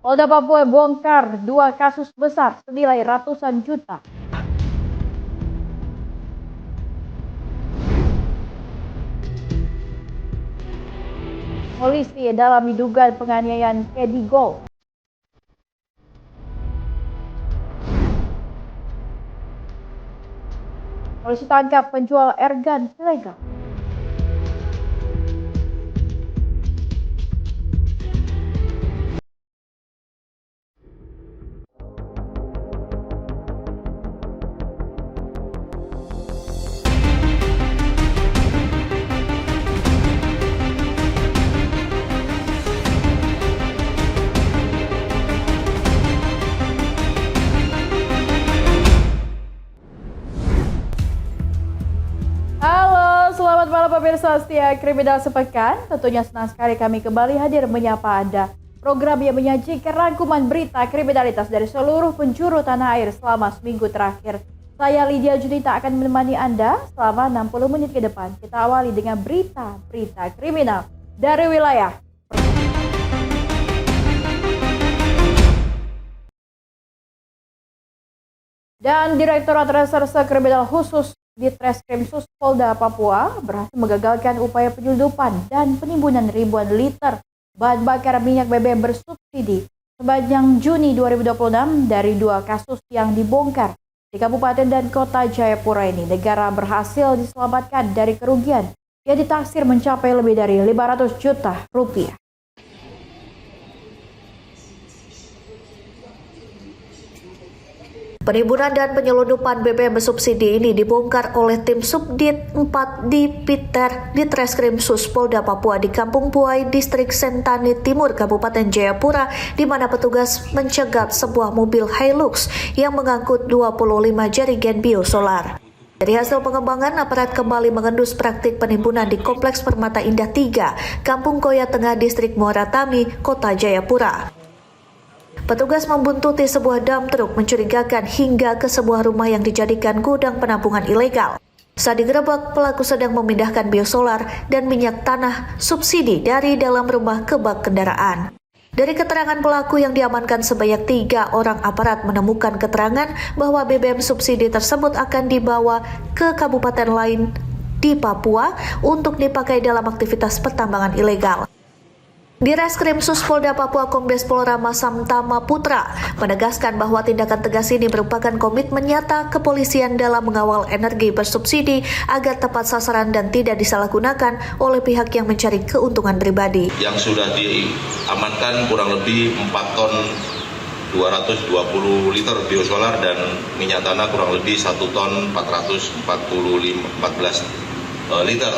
Polda Papua bongkar 2 kasus besar senilai ratusan juta. Polisi dalam dugaan penganiayaan Kedi Gol. Polisi tangkap penjual airgun ilegal. Halo, selamat malam pemirsa setia Kriminal Sepekan. Tentunya senang sekali kami kembali hadir menyapa Anda. Program yang menyajikan rangkuman berita kriminalitas dari seluruh penjuru tanah air selama seminggu terakhir. Saya Lydia Junita akan menemani Anda selama 60 menit ke depan. Kita awali dengan berita-berita kriminal dari wilayah. Dan Direktorat Reserse Kriminal Khusus Ditreskrimsus Polda Papua berhasil menggagalkan upaya penyelundupan dan penimbunan ribuan liter bahan bakar minyak BBM bersubsidi sepanjang Juni 2026 dari 2 kasus yang dibongkar di Kabupaten dan Kota Jayapura ini. Negara berhasil diselamatkan dari kerugian yang ditaksir mencapai lebih dari 500 juta rupiah. Penimbunan dan penyelundupan BBM bersubsidi ini dibongkar oleh tim Subdit 4 di Piter Ditreskrimsus Polda Papua di Kampung Buai, Distrik Sentani Timur, Kabupaten Jayapura, di mana petugas mencegat sebuah mobil Hilux yang mengangkut 25 jerigen biosolar. Dari hasil pengembangan, aparat kembali mengendus praktik penimbunan di Kompleks Permata Indah 3, Kampung Koya Tengah, Distrik Muara Tami, Kota Jayapura. Petugas membuntuti sebuah dump truk mencurigakan hingga ke sebuah rumah yang dijadikan gudang penampungan ilegal. Saat digerebek, pelaku sedang memindahkan biosolar dan minyak tanah subsidi dari dalam rumah ke bak kendaraan. Dari keterangan pelaku yang diamankan sebanyak 3 orang, aparat menemukan keterangan bahwa BBM subsidi tersebut akan dibawa ke kabupaten lain di Papua untuk dipakai dalam aktivitas pertambangan ilegal. Direskrimsus Polda Papua Kombes Pol Rama Samtama Putra menegaskan bahwa tindakan tegas ini merupakan komitmen nyata kepolisian dalam mengawal energi bersubsidi agar tepat sasaran dan tidak disalahgunakan oleh pihak yang mencari keuntungan pribadi. Yang sudah diamankan kurang lebih 4 ton 220 liter biosolar dan minyak tanah kurang lebih 1 ton 14 liter.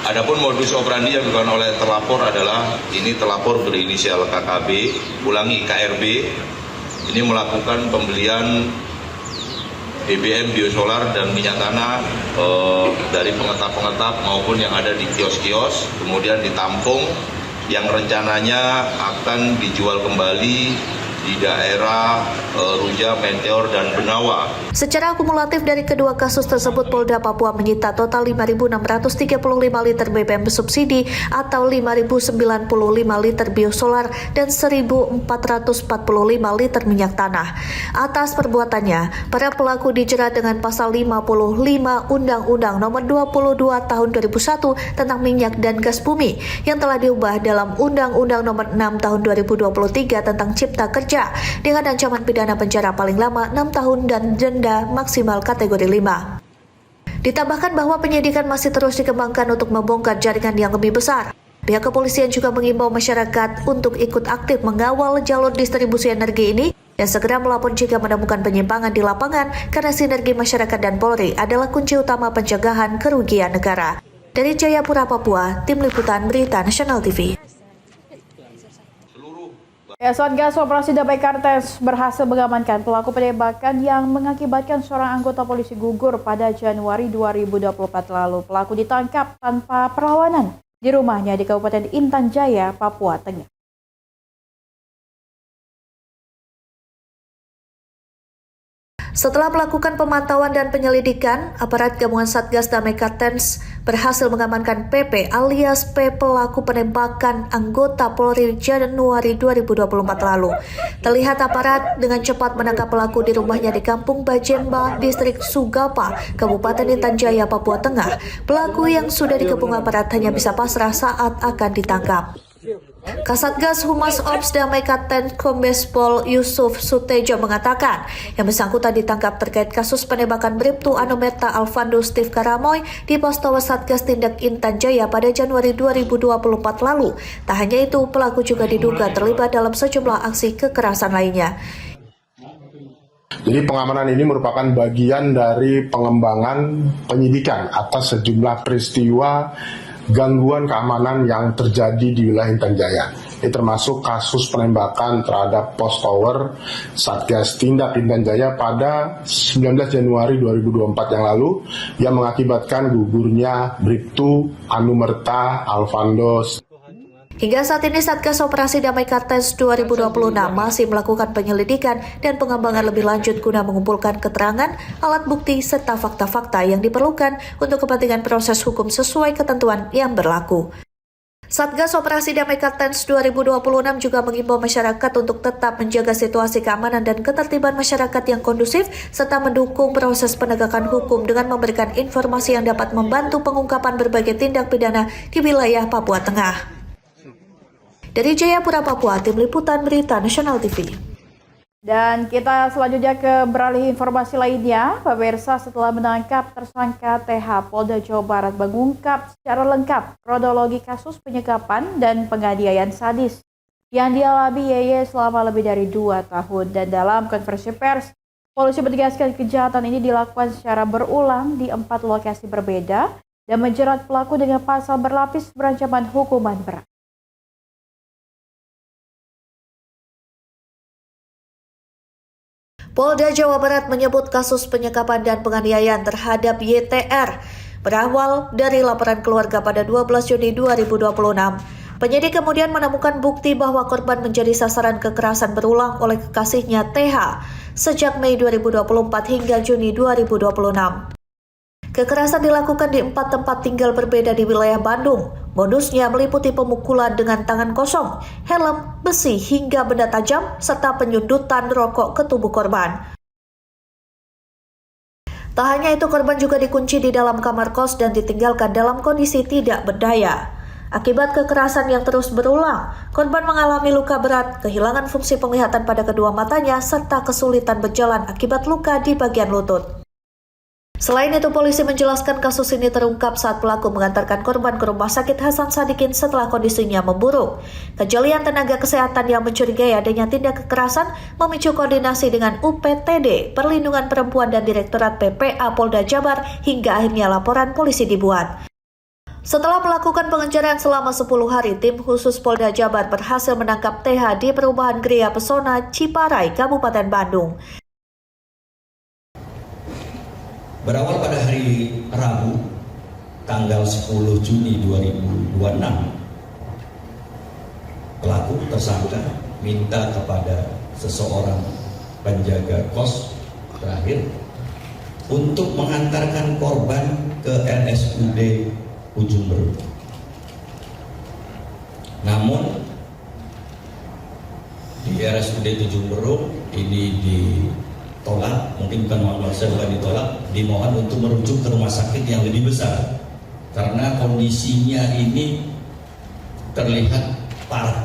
Adapun modus operandi yang dilakukan oleh terlapor adalah ini terlapor berinisial KKB, ulangi KRB, ini melakukan pembelian BBM biosolar dan minyak tanah dari pengetap-pengetap maupun yang ada di kios-kios, kemudian ditampung yang rencananya akan dijual kembali di daerah Ruja, Meteor, dan Benawa. Secara akumulatif dari kedua kasus tersebut, Polda Papua menyita total 5.635 liter BBM bersubsidi atau 5.095 liter biosolar dan 1.445 liter minyak tanah. Atas perbuatannya, para pelaku dijerat dengan pasal 55 Undang-Undang Nomor 22 Tahun 2001 tentang minyak dan gas bumi yang telah diubah dalam Undang-Undang Nomor 6 Tahun 2023 tentang Cipta Kerja dengan ancaman pidana penjara paling lama 6 tahun dan denda maksimal kategori 5. Ditambahkan bahwa penyidikan masih terus dikembangkan untuk membongkar jaringan yang lebih besar. Pihak kepolisian juga mengimbau masyarakat untuk ikut aktif mengawal jalur distribusi energi ini dan segera melapor jika menemukan penyimpangan di lapangan karena sinergi masyarakat dan Polri adalah kunci utama pencegahan kerugian negara. Dari Jayapura, Papua, Tim Liputan Berita Nasional TV. Satgas Operasi Damai Kartens berhasil mengamankan pelaku penembakan yang mengakibatkan seorang anggota polisi gugur pada Januari 2024 lalu. Pelaku ditangkap tanpa perlawanan di rumahnya di Kabupaten Intan Jaya, Papua Tengah. Setelah melakukan pemantauan dan penyelidikan, aparat gabungan Satgas Damai Kartens berhasil mengamankan PP alias P pelaku penembakan anggota Polri Januari 2024 lalu. Terlihat aparat dengan cepat menangkap pelaku di rumahnya di Kampung Bajemba, Distrik Sugapa, Kabupaten Intan Jaya, Papua Tengah. Pelaku yang sudah dikepung aparat hanya bisa pasrah saat akan ditangkap. Kasatgas Humas Ops Damai Kartens Kombes Pol Yusuf Sutejo mengatakan yang bersangkutan ditangkap terkait kasus penembakan Bribtu Anomerta Alvando Steve Karamoy di pos Tawas Satgas Tindak Intan Jaya pada Januari 2024 lalu. Tak hanya itu, pelaku juga diduga terlibat dalam sejumlah aksi kekerasan lainnya. Jadi pengamanan ini merupakan bagian dari pengembangan penyidikan atas sejumlah peristiwa gangguan keamanan yang terjadi di wilayah Intan Jaya. Ini termasuk kasus penembakan terhadap pos tower Satgas Tindak Intan Jaya pada 19 Januari 2024 yang lalu yang mengakibatkan gugurnya Bribtu Anomerta Alvando. Hingga saat ini Satgas Operasi Damai Kartens 2026 masih melakukan penyelidikan dan pengembangan lebih lanjut guna mengumpulkan keterangan, alat bukti, serta fakta-fakta yang diperlukan untuk kepentingan proses hukum sesuai ketentuan yang berlaku. Satgas Operasi Damai Kartens 2026 juga mengimbau masyarakat untuk tetap menjaga situasi keamanan dan ketertiban masyarakat yang kondusif serta mendukung proses penegakan hukum dengan memberikan informasi yang dapat membantu pengungkapan berbagai tindak pidana di wilayah Papua Tengah. Dari Jayapura, Papua, Tim Liputan Berita Nasional TV. Dan kita selanjutnya ke beralih informasi lainnya. Pemirsa, setelah menangkap tersangka TH, Polda Jawa Barat mengungkap secara lengkap kronologi kasus penyekapan dan penganiayaan sadis yang dialami YY selama lebih dari 2 tahun. Dan dalam konferensi pers, polisi menegaskan kejahatan ini dilakukan secara berulang di 4 lokasi berbeda dan menjerat pelaku dengan pasal berlapis berancaman hukuman berat. Polda Jawa Barat menyebut kasus penyekapan dan penganiayaan terhadap YTR berawal dari laporan keluarga pada 12 Juni 2026. Penyidik kemudian menemukan bukti bahwa korban menjadi sasaran kekerasan berulang oleh kekasihnya TH sejak Mei 2024 hingga Juni 2026. Kekerasan dilakukan di 4 tempat tinggal berbeda di wilayah Bandung. Modusnya meliputi pemukulan dengan tangan kosong, helm, besi hingga benda tajam, serta penyundutan rokok ke tubuh korban. Tak hanya itu, korban juga dikunci di dalam kamar kos dan ditinggalkan dalam kondisi tidak berdaya. Akibat kekerasan yang terus berulang, korban mengalami luka berat, kehilangan fungsi penglihatan pada kedua matanya, serta kesulitan berjalan akibat luka di bagian lutut. Selain itu, polisi menjelaskan kasus ini terungkap saat pelaku mengantarkan korban ke Rumah Sakit Hasan Sadikin setelah kondisinya memburuk. Kejelian tenaga kesehatan yang mencurigai adanya tindak kekerasan memicu koordinasi dengan UPTD, Perlindungan Perempuan dan Direktorat PPA Polda Jabar hingga akhirnya laporan polisi dibuat. Setelah melakukan pengejaran selama 10 hari, tim khusus Polda Jabar berhasil menangkap TH di Perumahan Gria Pesona, Ciparai, Kabupaten Bandung. Berawal pada hari Rabu, tanggal 10 Juni 2026, pelaku tersangka minta kepada seseorang penjaga kos terakhir untuk mengantarkan korban ke RSUD Ujung Berung. Namun di RSUD Ujung Berung ini ditolak, mungkin bukan ditolak, dimohon untuk merujuk ke rumah sakit yang lebih besar karena kondisinya ini terlihat parah.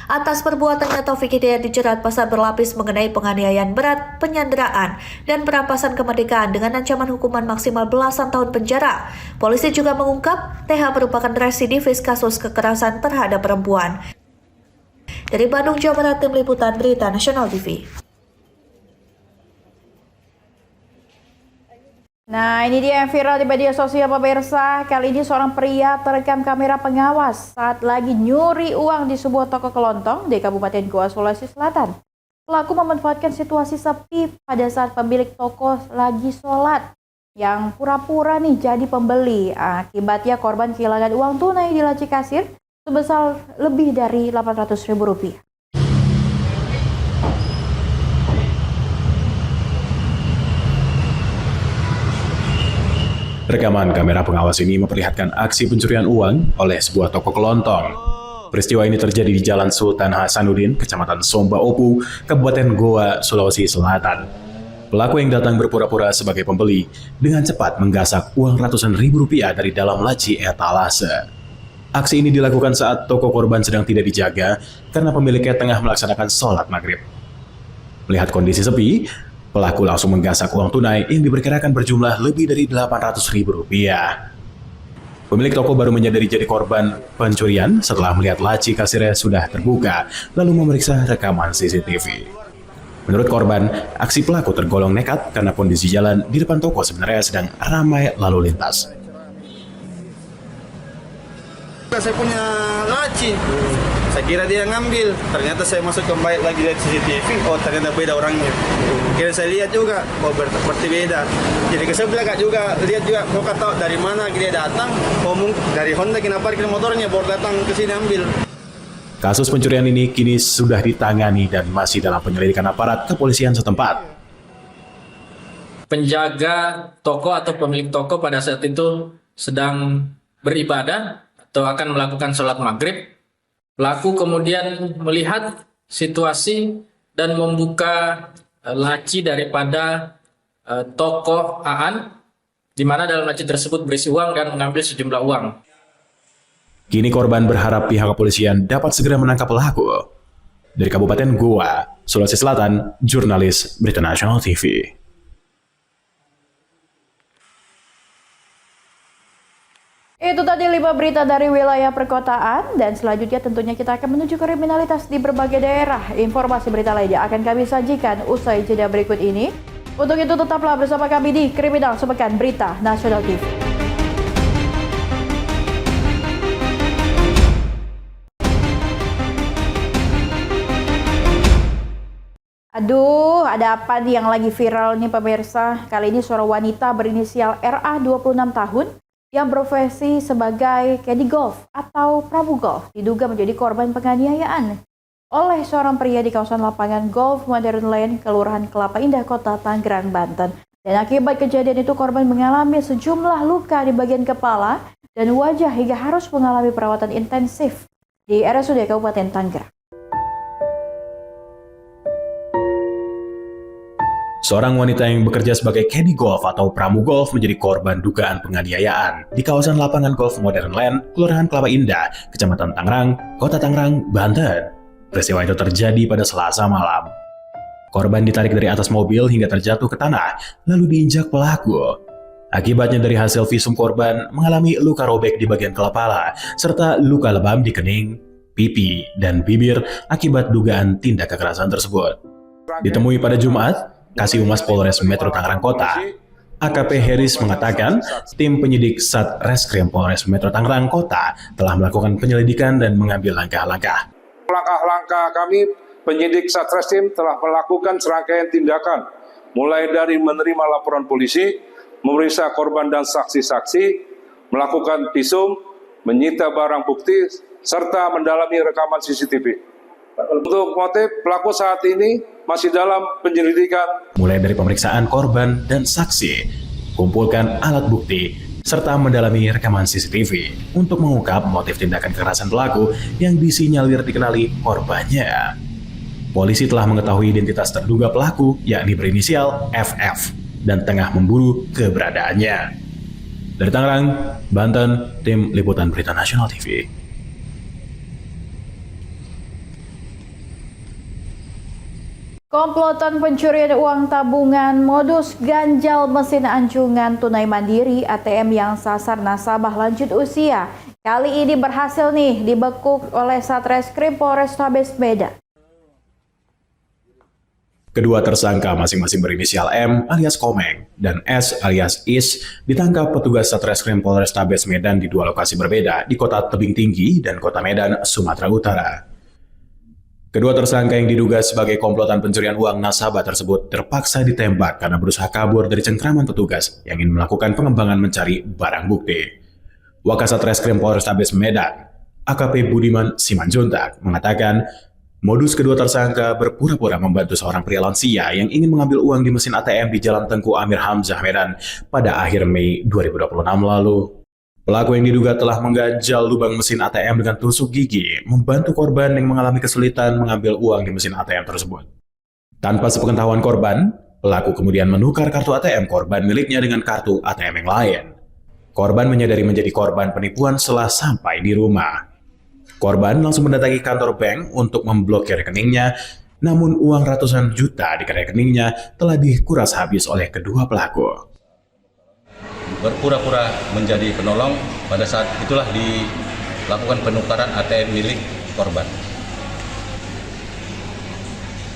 Atas perbuatannya, Taufik Hidayat dijerat pasal berlapis mengenai penganiayaan berat, penyanderaan, dan perampasan kemerdekaan dengan ancaman hukuman maksimal belasan tahun penjara. Polisi juga mengungkap TH merupakan residivis kasus kekerasan terhadap perempuan. Dari Bandung, Jawa Barat, Tim Liputan Berita Nasional TV. Nah, ini dia yang viral di media sosial pemirsa. Kali ini seorang pria terekam kamera pengawas saat lagi nyuri uang di sebuah toko kelontong di Kabupaten Goa, Sulawesi Selatan. Pelaku memanfaatkan situasi sepi pada saat pemilik toko lagi sholat yang pura-pura nih jadi pembeli. Akibatnya korban kehilangan uang tunai di laci kasir sebesar lebih dari Rp800.000. Rekaman kamera pengawas ini memperlihatkan aksi pencurian uang oleh sebuah toko kelontong. Peristiwa ini terjadi di Jalan Sultan Hasanuddin, Kecamatan Somba Opu, Kabupaten Goa, Sulawesi Selatan. Pelaku yang datang berpura-pura sebagai pembeli dengan cepat menggasak uang ratusan ribu rupiah dari dalam laci etalase. Aksi ini dilakukan saat toko korban sedang tidak dijaga karena pemiliknya tengah melaksanakan sholat maghrib. Melihat kondisi sepi, pelaku langsung menggasak uang tunai yang diperkirakan berjumlah lebih dari 800 ribu rupiah. Pemilik toko baru menyadari jadi korban pencurian setelah melihat laci kasirnya sudah terbuka, lalu memeriksa rekaman CCTV. Menurut korban, aksi pelaku tergolong nekat karena kondisi jalan di depan toko sebenarnya sedang ramai lalu lintas. Saya punya laci, saya kira dia ngambil, ternyata saya masuk kembali lagi lihat CCTV, oh ternyata beda orangnya. Kira saya lihat juga, oh berarti beda. Jadi ke sebelah kak juga, lihat juga, kok tahu dari mana dia datang, oh mungkin dari Honda kena parkir motornya, baru datang ke sini ambil. Kasus pencurian ini kini sudah ditangani dan masih dalam penyelidikan aparat kepolisian setempat. Penjaga toko atau pemilik toko pada saat itu sedang beribadah atau akan melakukan sholat maghrib. Pelaku kemudian melihat situasi dan membuka laci daripada toko Aan, di mana dalam laci tersebut berisi uang dan mengambil sejumlah uang. Kini korban berharap pihak kepolisian dapat segera menangkap pelaku. Dari Kabupaten Goa, Sulawesi Selatan, jurnalis Berita Nasional TV. Itu tadi 5 berita dari wilayah perkotaan, dan selanjutnya tentunya kita akan menuju kriminalitas di berbagai daerah. Informasi berita lainnya akan kami sajikan usai jeda berikut ini. Untuk itu tetaplah bersama kami di Kriminal Sepekan Berita Nasional TV. Aduh, ada apa nih yang lagi viral nih pemirsa? Kali ini seorang wanita berinisial RA 26 tahun yang profesi sebagai caddy golf atau pramu golf diduga menjadi korban penganiayaan oleh seorang pria di kawasan lapangan golf Modern Lane, Kelurahan Kelapa Indah, Kota Tangerang, Banten. Dan akibat kejadian itu korban mengalami sejumlah luka di bagian kepala dan wajah hingga harus mengalami perawatan intensif di RSUD Kabupaten Tangerang. Seorang wanita yang bekerja sebagai caddy golf atau pramu golf menjadi korban dugaan penganiayaan di kawasan lapangan golf Modern Land, Kelurahan Kelapa Indah, Kecamatan Tangerang, Kota Tangerang, Banten. Peristiwa itu terjadi pada Selasa malam. Korban ditarik dari atas mobil hingga terjatuh ke tanah, lalu diinjak pelaku. Akibatnya dari hasil visum korban mengalami luka robek di bagian kepala, serta luka lebam di kening, pipi, dan bibir akibat dugaan tindak kekerasan tersebut. Ditemui pada Jumat, Kasih Humas Polres Metro Tangerang Kota, AKP Heris mengatakan tim penyidik Satreskrim Polres Metro Tangerang Kota telah melakukan penyelidikan dan mengambil langkah-langkah. Langkah-langkah kami penyidik Satreskrim telah melakukan serangkaian tindakan, mulai dari menerima laporan polisi, memeriksa korban dan saksi-saksi, melakukan visum, menyita barang bukti, serta mendalami rekaman CCTV. Untuk motif, pelaku saat ini masih dalam penyelidikan. Mulai dari pemeriksaan korban dan saksi, kumpulkan alat bukti, serta mendalami rekaman CCTV untuk mengungkap motif tindakan kekerasan pelaku yang disinyalir dikenali korbannya. Polisi telah mengetahui identitas terduga pelaku, yakni berinisial FF, dan tengah memburu keberadaannya. Dari Tangerang, Banten, Tim Liputan Berita Nasional TV. Komplotan pencurian uang tabungan modus ganjal mesin anjungan tunai mandiri ATM yang sasar nasabah lanjut usia. Kali ini berhasil nih dibekuk oleh Satreskrim Polrestabes Medan. Kedua tersangka masing-masing berinisial M alias Komeng dan S alias Is ditangkap petugas Satreskrim Polrestabes Medan di dua lokasi berbeda di Kota Tebing Tinggi dan Kota Medan, Sumatera Utara. Kedua tersangka yang diduga sebagai komplotan pencurian uang nasabah tersebut terpaksa ditembak karena berusaha kabur dari cengkraman petugas yang ingin melakukan pengembangan mencari barang bukti. Wakasat Reskrim Polrestabes Medan, AKP Budiman Simanjuntak, mengatakan Modus kedua tersangka berpura-pura membantu seorang pria lansia yang ingin mengambil uang di mesin ATM di Jalan Tengku Amir Hamzah, Medan pada akhir Mei 2026 lalu. Pelaku yang diduga telah mengganjal lubang mesin ATM dengan tusuk gigi membantu korban yang mengalami kesulitan mengambil uang di mesin ATM tersebut. Tanpa sepengetahuan korban, pelaku kemudian menukar kartu ATM korban miliknya dengan kartu ATM yang lain. Korban menyadari menjadi korban penipuan setelah sampai di rumah. Korban langsung mendatangi kantor bank untuk memblokir rekeningnya, namun uang ratusan juta di rekeningnya telah dikuras habis oleh kedua pelaku. Berpura-pura menjadi penolong, pada saat itulah dilakukan penukaran ATM milik korban.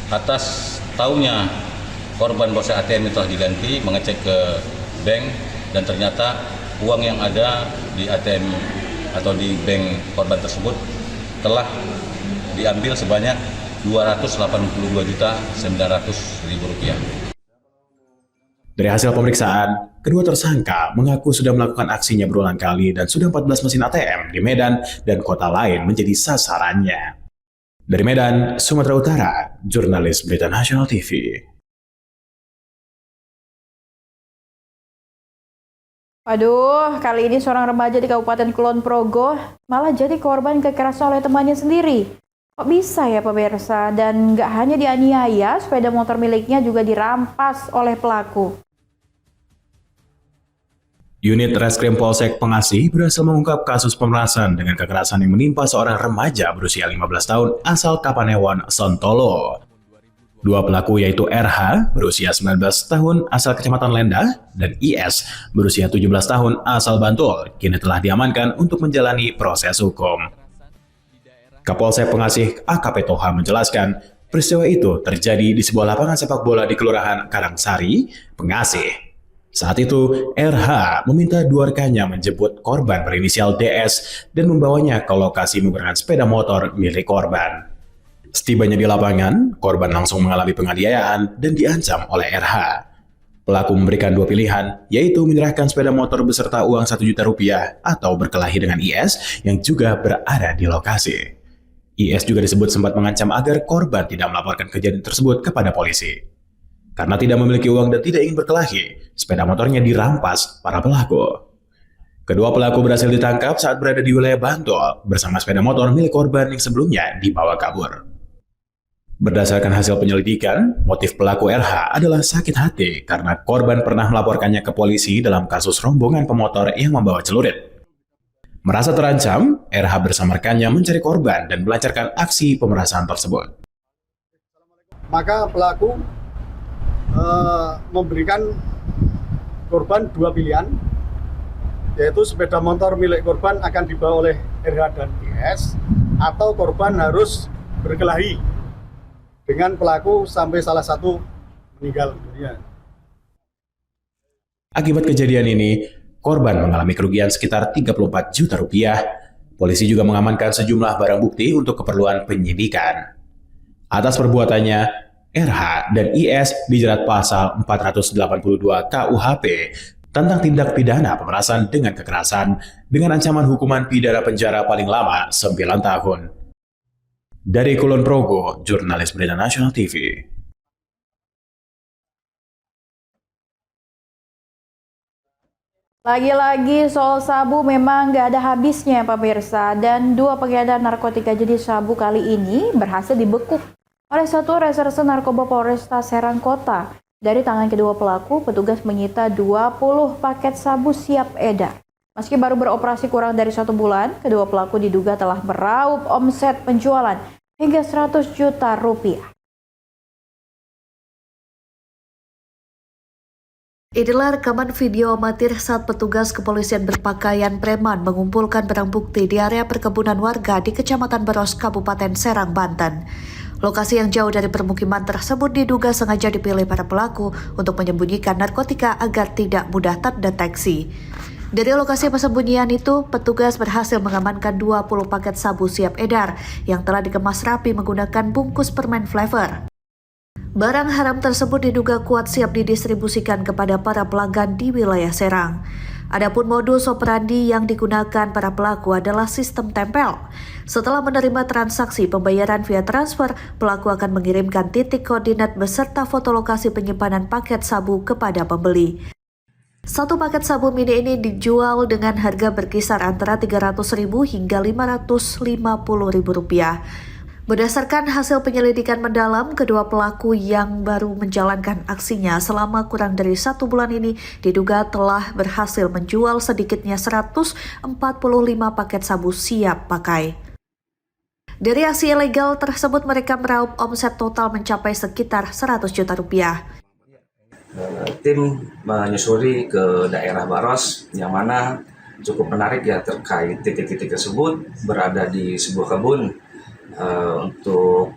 Atas taunya korban bahwa ATM itu telah diganti, mengecek ke bank dan ternyata uang yang ada di ATM atau di bank korban tersebut telah diambil sebanyak Rp282.900.000. Dari hasil pemeriksaan, kedua tersangka mengaku sudah melakukan aksinya berulang kali dan sudah 14 mesin ATM di Medan dan kota lain menjadi sasarannya. Dari Medan, Sumatera Utara, jurnalis Berita Nasional TV. Waduh, kali ini seorang remaja di Kabupaten Kulon Progo malah jadi korban kekerasan oleh temannya sendiri. Kok bisa ya pemirsa? Dan nggak hanya dianiaya, sepeda motor miliknya juga dirampas oleh pelaku. Unit Reskrim Polsek Pengasih berhasil mengungkap kasus pemerasan dengan kekerasan yang menimpa seorang remaja berusia 15 tahun asal Kapanewon, Sentolo. Dua pelaku yaitu RH berusia 19 tahun asal Kecamatan Lenda dan IS berusia 17 tahun asal Bantul kini telah diamankan untuk menjalani proses hukum. Kapolsek Pengasih AKP Toha menjelaskan peristiwa itu terjadi di sebuah lapangan sepak bola di Kelurahan Karangsari, Pengasih. Saat itu RH meminta dua rekannya menjemput korban berinisial DS dan membawanya ke lokasi menggunakan sepeda motor milik korban. Setibanya di lapangan, korban langsung mengalami penganiayaan dan diancam oleh RH. Pelaku memberikan dua pilihan, yaitu menyerahkan sepeda motor beserta uang Rp1 juta atau berkelahi dengan IS yang juga berada di lokasi. IS juga disebut sempat mengancam agar korban tidak melaporkan kejadian tersebut kepada polisi. Karena tidak memiliki uang dan tidak ingin berkelahi, sepeda motornya dirampas para pelaku. Kedua pelaku berhasil ditangkap saat berada di wilayah Bantul bersama sepeda motor milik korban yang sebelumnya dibawa kabur. Berdasarkan hasil penyelidikan, motif pelaku RH adalah sakit hati karena korban pernah melaporkannya ke polisi dalam kasus rombongan pemotor yang membawa celurit. Merasa terancam, RH bersama rekannya mencari korban dan melancarkan aksi pemerasan tersebut. Maka pelaku memberikan korban dua pilihan, yaitu sepeda motor milik korban akan dibawa oleh RH dan IS, atau korban harus berkelahi dengan pelaku sampai salah satu meninggal dunia. Akibat kejadian ini, korban mengalami kerugian sekitar Rp34 juta. Polisi juga mengamankan sejumlah barang bukti untuk keperluan penyidikan. Atas perbuatannya, RH dan IS dijerat pasal 482 KUHP tentang tindak pidana pemerasan dengan kekerasan dengan ancaman hukuman pidana penjara paling lama 9 tahun. Dari Kulon Progo, jurnalis Berita Nasional TV. Lagi-lagi soal sabu memang nggak ada habisnya pemirsa, dan dua pengedar narkotika jenis sabu kali ini berhasil dibekuk oleh Satuan Reserse Narkoba Polresta Serang Kota. Dari tangan kedua pelaku, petugas menyita 20 paket sabu siap edar. Meski baru beroperasi kurang dari 1 bulan, kedua pelaku diduga telah meraup omset penjualan hingga Rp100 juta. Inilah rekaman video amatir saat petugas kepolisian berpakaian preman mengumpulkan barang bukti di area perkebunan warga di Kecamatan Beros, Kabupaten Serang, Banten. Lokasi yang jauh dari permukiman tersebut diduga sengaja dipilih para pelaku untuk menyembunyikan narkotika agar tidak mudah terdeteksi. Dari lokasi persembunyian itu, petugas berhasil mengamankan 20 paket sabu siap edar yang telah dikemas rapi menggunakan bungkus permen flavor. Barang haram tersebut diduga kuat siap didistribusikan kepada para pelanggan di wilayah Serang. Adapun modus operandi yang digunakan para pelaku adalah sistem tempel. Setelah menerima transaksi pembayaran via transfer, pelaku akan mengirimkan titik koordinat beserta foto lokasi penyimpanan paket sabu kepada pembeli. Satu paket sabu mini ini dijual dengan harga berkisar antara Rp300.000 hingga Rp550.000. Berdasarkan hasil penyelidikan mendalam, kedua pelaku yang baru menjalankan aksinya selama kurang dari 1 bulan ini diduga telah berhasil menjual sedikitnya 145 paket sabu siap pakai. Dari aksi ilegal tersebut mereka meraup omset total mencapai sekitar Rp100 juta. Tim menyusuri ke daerah Baros yang mana cukup menarik ya terkait titik-titik tersebut berada di sebuah kebun. Untuk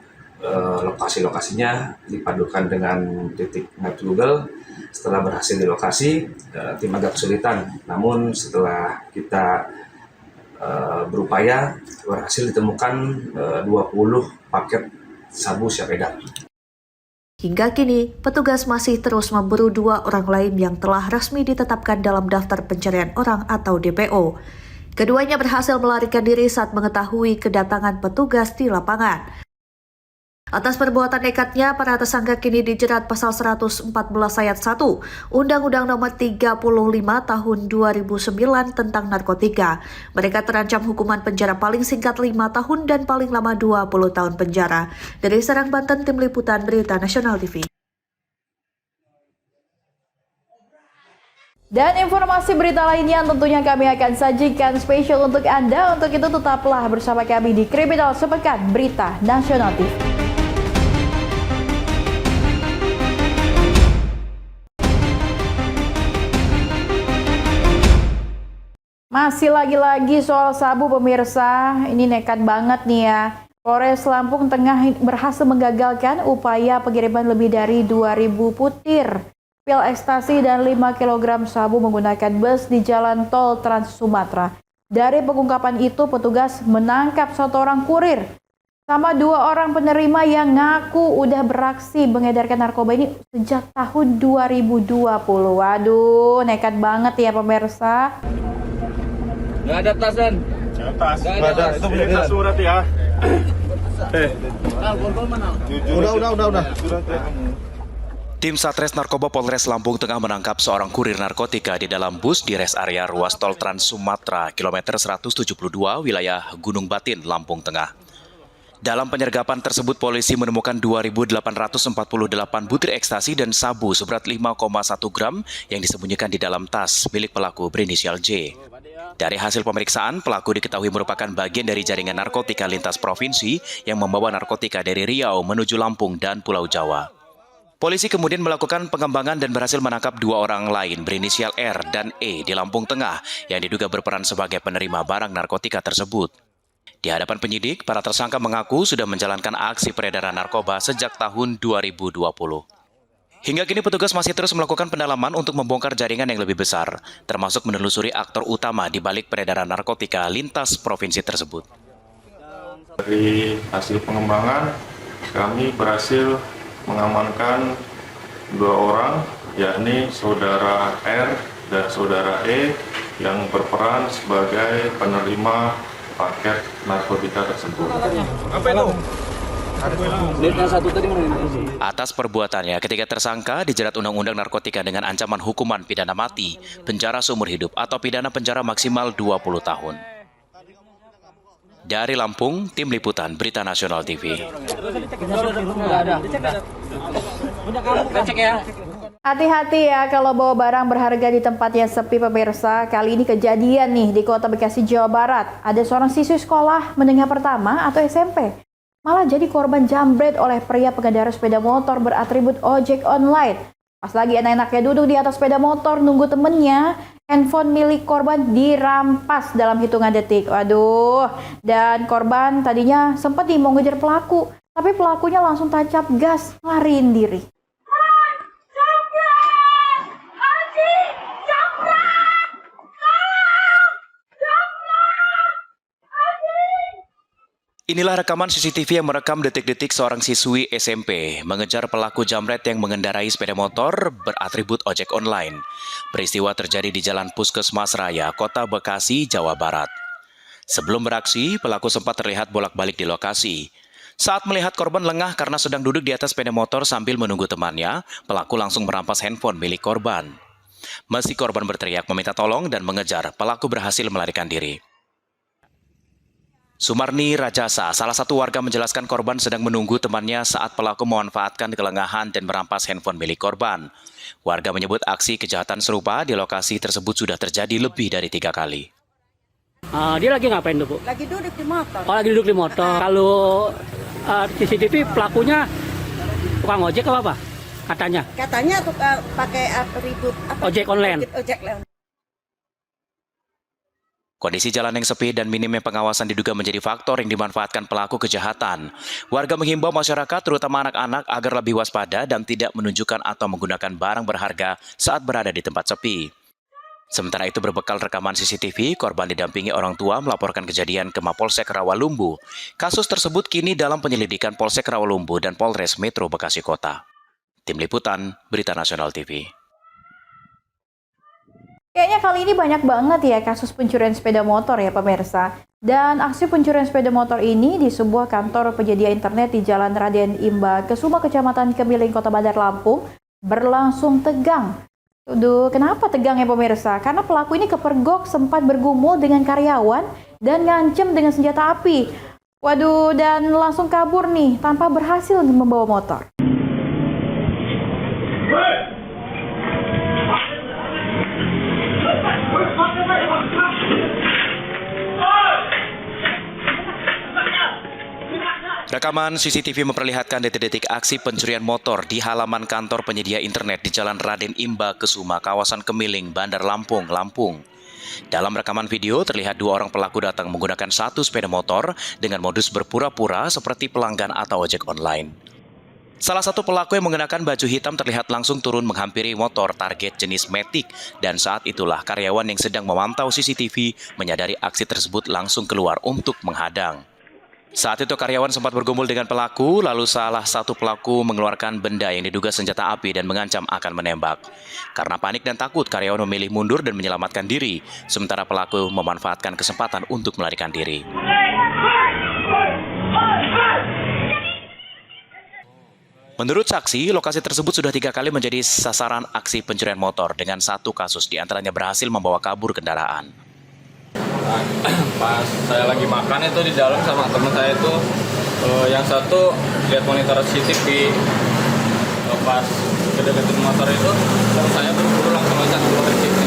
lokasi-lokasinya dipadukan dengan titik map Google. Setelah berhasil di lokasi, tim agak kesulitan. Namun setelah kita berupaya, berhasil ditemukan 20 paket sabu siap edar. Hingga kini, petugas masih terus memburu 2 orang lain yang telah resmi ditetapkan dalam daftar pencarian orang atau DPO. Keduanya berhasil melarikan diri saat mengetahui kedatangan petugas di lapangan. Atas perbuatan nekatnya, para tersangka kini dijerat pasal 114 ayat 1 Undang-Undang Nomor 35 Tahun 2009 tentang narkotika. Mereka terancam hukuman penjara paling singkat 5 tahun dan paling lama 20 tahun penjara. Dari Serang, Banten, Tim Liputan Berita Nasional TV. Dan informasi berita lainnya tentunya kami akan sajikan spesial untuk Anda. Untuk itu tetaplah bersama kami di Kriminal Sepekan Berita Nasional TV. Masih lagi-lagi soal sabu pemirsa, ini nekat banget nih ya. Polres Lampung Tengah berhasil menggagalkan upaya pengiriman lebih dari 2.000 putir pil ekstasi dan 5 kg sabu menggunakan bus di Jalan Tol Trans Sumatera. Dari pengungkapan itu, petugas menangkap 1 orang kurir sama 2 orang penerima yang ngaku udah beraksi mengedarkan narkoba ini sejak tahun 2020. Waduh, nekat banget ya pemirsa. Nggak ada tas dan? Tas. Nggak ada. Itu punya tas surat ya. Udah. Tim Satres Narkoba Polres Lampung Tengah menangkap seorang kurir narkotika di dalam bus di res area ruas tol Trans Sumatera, kilometer 172, wilayah Gunung Batin, Lampung Tengah. Dalam penyergapan tersebut, polisi menemukan 2.848 butir ekstasi dan sabu seberat 5,1 gram yang disembunyikan di dalam tas milik pelaku berinisial J. Dari hasil pemeriksaan, pelaku diketahui merupakan bagian dari jaringan narkotika lintas provinsi yang membawa narkotika dari Riau menuju Lampung dan Pulau Jawa. Polisi kemudian melakukan pengembangan dan berhasil menangkap 2 orang lain berinisial R dan E di Lampung Tengah yang diduga berperan sebagai penerima barang narkotika tersebut. Di hadapan penyidik, para tersangka mengaku sudah menjalankan aksi peredaran narkoba sejak tahun 2020. Hingga kini petugas masih terus melakukan pendalaman untuk membongkar jaringan yang lebih besar, termasuk menelusuri aktor utama di balik peredaran narkotika lintas provinsi tersebut. Dari hasil pengembangan, kami berhasil mengamankan 2 orang, yakni saudara R dan saudara E yang berperan sebagai penerima paket narkotika tersebut. Apa itu? Atas perbuatannya, ketiga tersangka dijerat Undang-Undang Narkotika dengan ancaman hukuman pidana mati, penjara seumur hidup, atau pidana penjara maksimal 20 tahun. Dari Lampung, Tim Liputan Berita Nasional TV. Hati-hati ya kalau bawa barang berharga di tempat yang sepi pemirsa. Kali ini kejadian nih di Kota Bekasi, Jawa Barat. Ada seorang siswi sekolah menengah pertama atau SMP malah jadi korban jambret oleh pria pengendara sepeda motor beratribut ojek online. Pas lagi enak-enaknya duduk di atas sepeda motor nunggu temennya, handphone milik korban dirampas dalam hitungan detik. Waduh, dan korban tadinya sempat mau ngejar pelaku, tapi pelakunya langsung tancap gas lariin diri. Inilah rekaman CCTV yang merekam detik-detik seorang siswi SMP mengejar pelaku jamret yang mengendarai sepeda motor beratribut ojek online. Peristiwa terjadi di Jalan Puskesmas Raya, Kota Bekasi, Jawa Barat. Sebelum beraksi, pelaku sempat terlihat bolak-balik di lokasi. Saat melihat korban lengah karena sedang duduk di atas sepeda motor sambil menunggu temannya, pelaku langsung merampas handphone milik korban. Meski korban berteriak meminta tolong dan mengejar, pelaku berhasil melarikan diri. Sumarni Rajasa, salah satu warga menjelaskan korban sedang menunggu temannya saat pelaku memanfaatkan kelengahan dan merampas handphone milik korban. Warga menyebut aksi kejahatan serupa di lokasi tersebut sudah terjadi lebih dari 3 kali. Dia lagi ngapain tuh, Bu? Lagi duduk di motor. Oh, lagi duduk di motor. Kalau CCTV pelakunya tukang ojek apa? Katanya? Katanya tuh pakai atribut ojek online. Ojek online. Kondisi jalan yang sepi dan minimnya pengawasan diduga menjadi faktor yang dimanfaatkan pelaku kejahatan. Warga menghimbau masyarakat, terutama anak-anak, agar lebih waspada dan tidak menunjukkan atau menggunakan barang berharga saat berada di tempat sepi. Sementara itu, berbekal rekaman CCTV, korban didampingi orang tua melaporkan kejadian ke Mapolsek Rawalumbu. Kasus tersebut kini dalam penyelidikan Polsek Rawalumbu dan Polres Metro Bekasi Kota. Tim Liputan, Berita Nasional TV. Kayaknya kali ini banyak banget ya kasus pencurian sepeda motor ya pemirsa. Dan aksi pencurian sepeda motor ini di sebuah kantor penyedia internet di Jalan Raden Imba Kesuma, Kecamatan Kemiling, Kota Bandar Lampung berlangsung tegang. Duh, kenapa tegang ya pemirsa? Karena pelaku ini kepergok sempat bergumul dengan karyawan dan ngancem dengan senjata api. Waduh, dan langsung kabur nih tanpa berhasil membawa motor. Rekaman CCTV memperlihatkan detik-detik aksi pencurian motor di halaman kantor penyedia internet di Jalan Raden Imba Kesuma, kawasan Kemiling, Bandar Lampung, Lampung. Dalam rekaman video, terlihat 2 orang pelaku datang menggunakan 1 sepeda motor dengan modus berpura-pura seperti pelanggan atau ojek online. Salah satu pelaku yang mengenakan baju hitam terlihat langsung turun menghampiri motor target jenis Matic, dan saat itulah karyawan yang sedang memantau CCTV menyadari aksi tersebut langsung keluar untuk menghadang. Saat itu karyawan sempat bergumul dengan pelaku, lalu salah satu pelaku mengeluarkan benda yang diduga senjata api dan mengancam akan menembak. Karena panik dan takut, karyawan memilih mundur dan menyelamatkan diri, sementara pelaku memanfaatkan kesempatan untuk melarikan diri. Menurut saksi, lokasi tersebut sudah 3 kali menjadi sasaran aksi pencurian motor dengan 1 kasus diantaranya berhasil membawa kabur kendaraan. Pas saya lagi makan itu di dalam sama teman saya itu, yang satu lihat monitor CCTV, pas kedeketin motor itu, terus saya buru-buru langsung loncat keluar dari situ.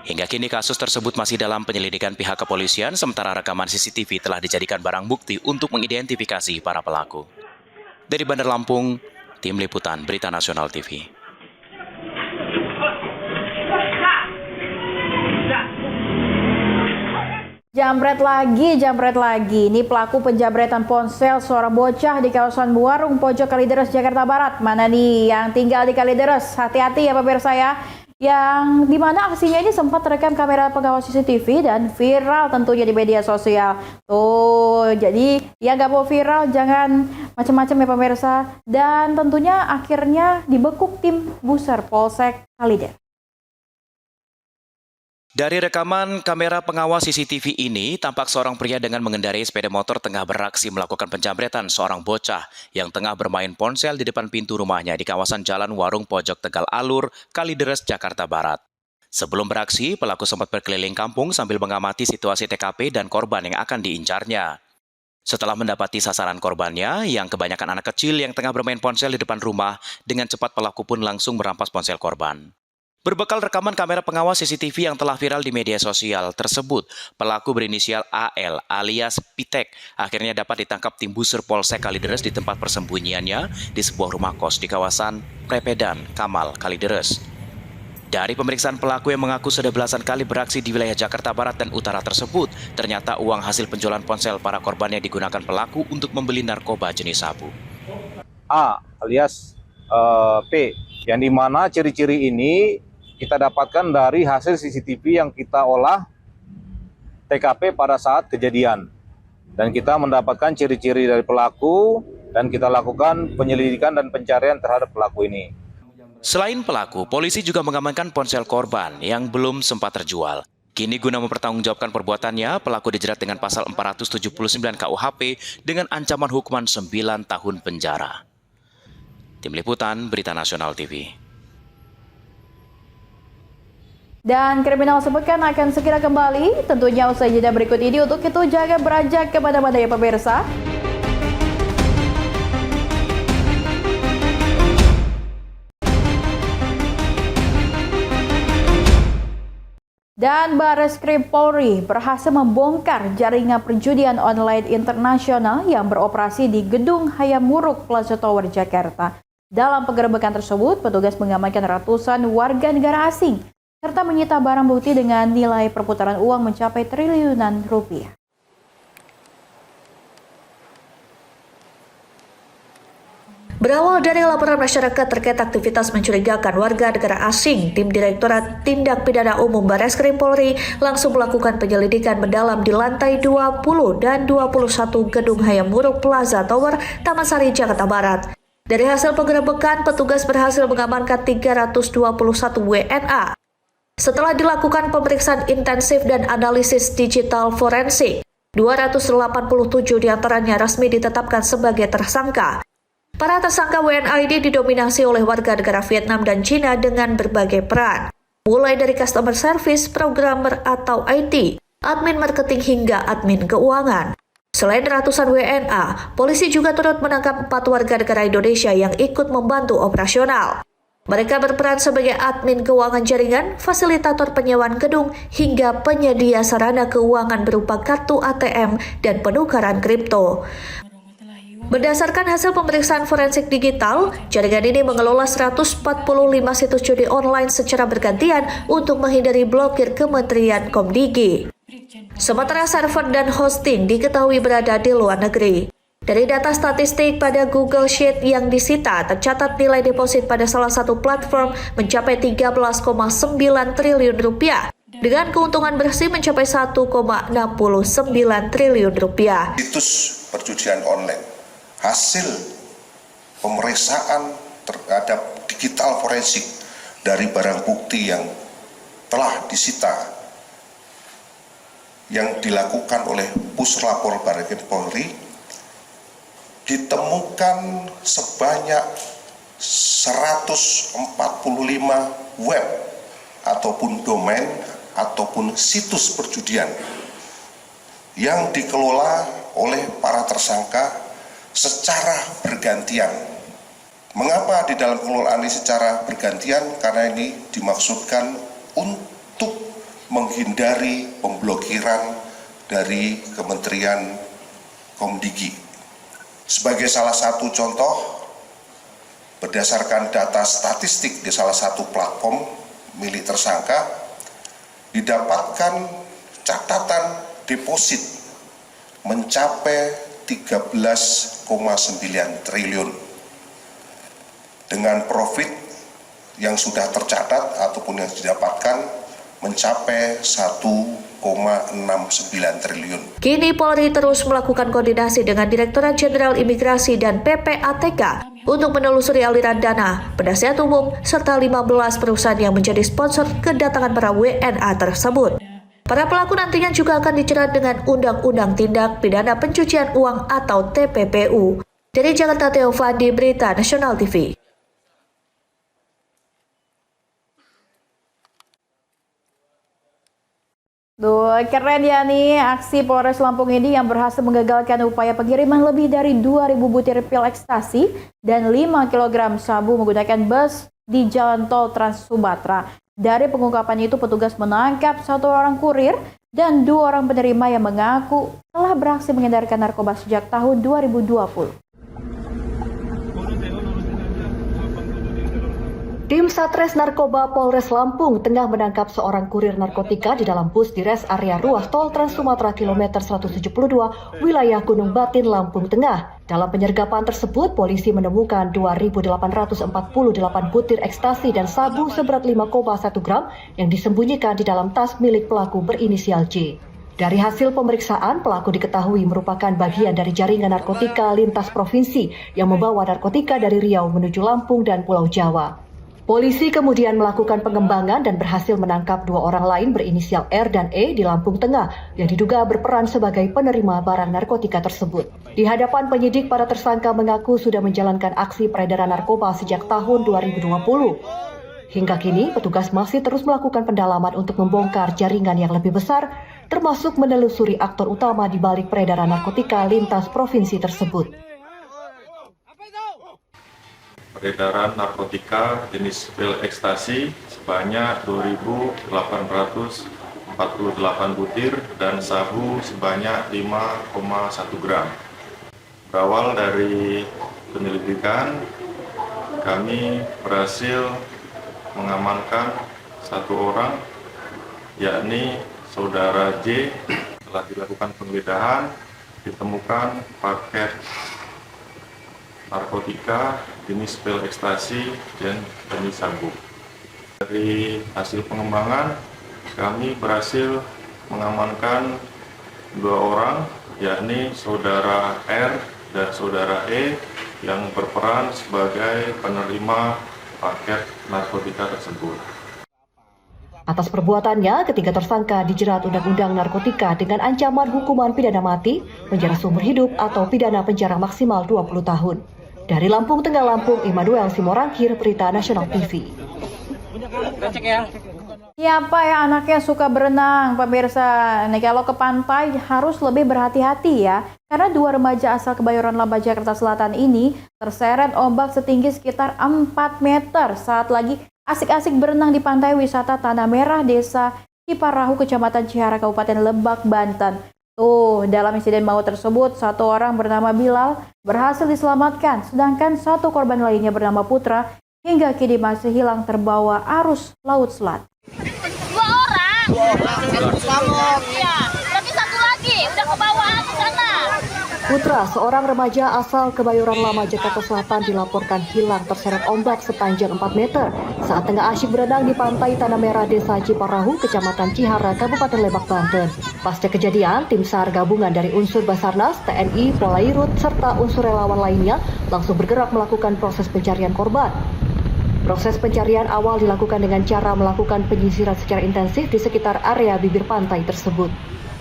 Hingga kini kasus tersebut masih dalam penyelidikan pihak kepolisian, sementara rekaman CCTV telah dijadikan barang bukti untuk mengidentifikasi para pelaku. Dari Bandar Lampung, Tim Liputan Berita Nasional TV. Jambret lagi. Ini pelaku penjambretan ponsel seorang bocah di kawasan Warung Pojok Kalideres, Jakarta Barat. Mana nih yang tinggal di Kalideres? Hati-hati ya pemirsa ya. Yang dimana aksinya ini sempat terekam kamera pengawas CCTV dan viral tentunya di media sosial. Tuh, jadi ya nggak mau viral, jangan macam-macam ya pemirsa. Dan tentunya akhirnya dibekuk tim Buser Polsek Kalideres. Dari rekaman kamera pengawas CCTV ini, tampak seorang pria dengan mengendarai sepeda motor tengah beraksi melakukan penjambretan seorang bocah yang tengah bermain ponsel di depan pintu rumahnya di kawasan Jalan Warung Pojok Tegal Alur, Kalideres, Jakarta Barat. Sebelum beraksi, pelaku sempat berkeliling kampung sambil mengamati situasi TKP dan korban yang akan diincarnya. Setelah mendapati sasaran korbannya, yang kebanyakan anak kecil yang tengah bermain ponsel di depan rumah, dengan cepat pelaku pun langsung merampas ponsel korban. Berbekal rekaman kamera pengawas CCTV yang telah viral di media sosial tersebut, pelaku berinisial AL alias Pitek akhirnya dapat ditangkap tim Buser Polsek Kalideres di tempat persembunyiannya di sebuah rumah kos di kawasan Prepedan, Kamal, Kalideres. Dari pemeriksaan pelaku yang mengaku sudah belasan kali beraksi di wilayah Jakarta Barat dan Utara tersebut, ternyata uang hasil penjualan ponsel para korbannya digunakan pelaku untuk membeli narkoba jenis sabu. A alias P, yang dimana ciri-ciri ini kita dapatkan dari hasil CCTV yang kita olah TKP pada saat kejadian. Dan kita mendapatkan ciri-ciri dari pelaku dan kita lakukan penyelidikan dan pencarian terhadap pelaku ini. Selain pelaku, polisi juga mengamankan ponsel korban yang belum sempat terjual. Kini guna mempertanggungjawabkan perbuatannya, pelaku dijerat dengan pasal 479 KUHP dengan ancaman hukuman 9 tahun penjara. Tim Liputan Berita Nasional TV. Dan kriminal sepekan akan segera kembali, tentunya usai jeda berikut ini. Untuk itu jangan beranjak kemana-mana ya pemirsa. Dan Barreskrim Polri berhasil membongkar jaringan perjudian online internasional yang beroperasi di Gedung Hayam Wuruk Plaza Tower, Jakarta. Dalam penggerebekan tersebut, petugas mengamankan ratusan warga negara asing serta menyita barang bukti dengan nilai perputaran uang mencapai triliunan rupiah. Berawal dari laporan masyarakat terkait aktivitas mencurigakan warga negara asing, tim Direktorat Tindak Pidana Umum Barreskrim Polri langsung melakukan penyelidikan mendalam di lantai 20 dan 21 Gedung Hayam Wuruk Plaza Tower, Taman Sari, Jakarta Barat. Dari hasil penggerebekan, petugas berhasil mengamankan 321 WNA. Setelah dilakukan pemeriksaan intensif dan analisis digital forensik, 287 diantaranya resmi ditetapkan sebagai tersangka. Para tersangka WNA ini didominasi oleh warga negara Vietnam dan Cina dengan berbagai peran, mulai dari customer service, programmer atau IT, admin marketing hingga admin keuangan. Selain ratusan WNA, polisi juga turut menangkap 4 warga negara Indonesia yang ikut membantu operasional. Mereka berperan sebagai admin keuangan jaringan, fasilitator penyewaan gedung, hingga penyedia sarana keuangan berupa kartu ATM dan penukaran kripto. Berdasarkan hasil pemeriksaan forensik digital, jaringan ini mengelola 145 situs judi online secara bergantian untuk menghindari blokir Kementerian Komdigi. Sementara server dan hosting diketahui berada di luar negeri. Dari data statistik pada Google Sheet yang disita, tercatat nilai deposit pada salah satu platform mencapai 13,9 triliun rupiah, dengan keuntungan bersih mencapai 1,69 triliun rupiah. Situs perjudian online. Hasil pemeriksaan terhadap digital forensik dari barang bukti yang telah disita yang dilakukan oleh Puslapor Barreskrim Polri ditemukan sebanyak 145 web ataupun domain ataupun situs perjudian yang dikelola oleh para tersangka secara bergantian. Mengapa di dalam pengelolaan ini secara bergantian? Karena ini dimaksudkan untuk menghindari pemblokiran dari Kementerian Komdigi. Sebagai salah satu contoh, berdasarkan data statistik di salah satu platform milik tersangka, didapatkan catatan deposit mencapai 13,9 triliun dengan profit yang sudah tercatat ataupun yang didapatkan mencapai 1,69 triliun. Kini Polri terus melakukan koordinasi dengan Direktorat Jenderal Imigrasi dan PPATK untuk menelusuri aliran dana, penasihat umum, serta 15 perusahaan yang menjadi sponsor kedatangan para WNA tersebut. Para pelaku nantinya juga akan dijerat dengan Undang-Undang Tindak Pidana Pencucian Uang atau TPPU. Dari Jakarta, Teova di Berita Nasional TV. Duh, keren ya nih aksi Polres Lampung ini yang berhasil menggagalkan upaya pengiriman lebih dari 2.000 butir pil ekstasi dan 5 kg sabu menggunakan bus di Jalan Tol Trans Sumatera. Dari pengungkapan itu, petugas menangkap 1 orang kurir dan 2 orang penerima yang mengaku telah beraksi mengedarkan narkoba sejak tahun 2020. Tim Satres Narkoba Polres Lampung tengah menangkap seorang kurir narkotika di dalam bus di res area ruas tol Trans Sumatera kilometer 172 wilayah Gunung Batin, Lampung Tengah. Dalam penyergapan tersebut, polisi menemukan 2.848 butir ekstasi dan sabu seberat 5,1 gram yang disembunyikan di dalam tas milik pelaku berinisial J. Dari hasil pemeriksaan, pelaku diketahui merupakan bagian dari jaringan narkotika lintas provinsi yang membawa narkotika dari Riau menuju Lampung dan Pulau Jawa. Polisi kemudian melakukan pengembangan dan berhasil menangkap 2 orang lain berinisial R dan E di Lampung Tengah yang diduga berperan sebagai penerima barang narkotika tersebut. Di hadapan penyidik, para tersangka mengaku sudah menjalankan aksi peredaran narkoba sejak tahun 2020. Hingga kini, petugas masih terus melakukan pendalaman untuk membongkar jaringan yang lebih besar, termasuk menelusuri aktor utama di balik peredaran narkotika lintas provinsi tersebut. Peredaran narkotika jenis pil ekstasi sebanyak 2.848 butir dan sabu sebanyak 5,1 gram. Berawal dari penyelidikan, kami berhasil mengamankan 1 orang, yakni saudara J. Setelah dilakukan penggeledahan, ditemukan paket narkotika jenis pil ekstasi dan jenis sabu. Dari hasil pengembangan, kami berhasil mengamankan 2 orang, yakni saudara R dan saudara E yang berperan sebagai penerima paket narkotika tersebut. Atas perbuatannya, ketiga tersangka dijerat Undang-Undang Narkotika dengan ancaman hukuman pidana mati, penjara seumur hidup atau pidana penjara maksimal 20 tahun. Dari Lampung Tengah, Lampung, Immanuel Simorangkir, Berita Nasional TV. Siapa ya anaknya suka berenang, pemirsa? Nih kalau ke pantai harus lebih berhati-hati ya. Karena 2 remaja asal Kebayoran Lama, Jakarta Selatan ini terseret ombak setinggi sekitar 4 meter saat lagi asik-asik berenang di pantai wisata Tanah Merah, Desa Ciparahu, Kecamatan Cihara, Kabupaten Lebak, Banten. Tuh, dalam insiden maut tersebut, 1 orang bernama Bilal berhasil diselamatkan, sedangkan 1 korban lainnya bernama Putra hingga kini masih hilang terbawa arus laut Selat. 2 orang. Iya, tapi 1 lagi udah ke bawah ke sana. Putra, seorang remaja asal Kebayoran Lama, Jakarta Selatan dilaporkan hilang terseret ombak sepanjang 4 meter saat tengah asyik berenang di pantai Tanah Merah, Desa Ciparahu, Kecamatan Cihara, Kabupaten Lebak, Banten. Pasca kejadian, tim SAR gabungan dari unsur Basarnas, TNI, Polairut, serta unsur relawan lainnya langsung bergerak melakukan proses pencarian korban. Proses pencarian awal dilakukan dengan cara melakukan penyisiran secara intensif di sekitar area bibir pantai tersebut.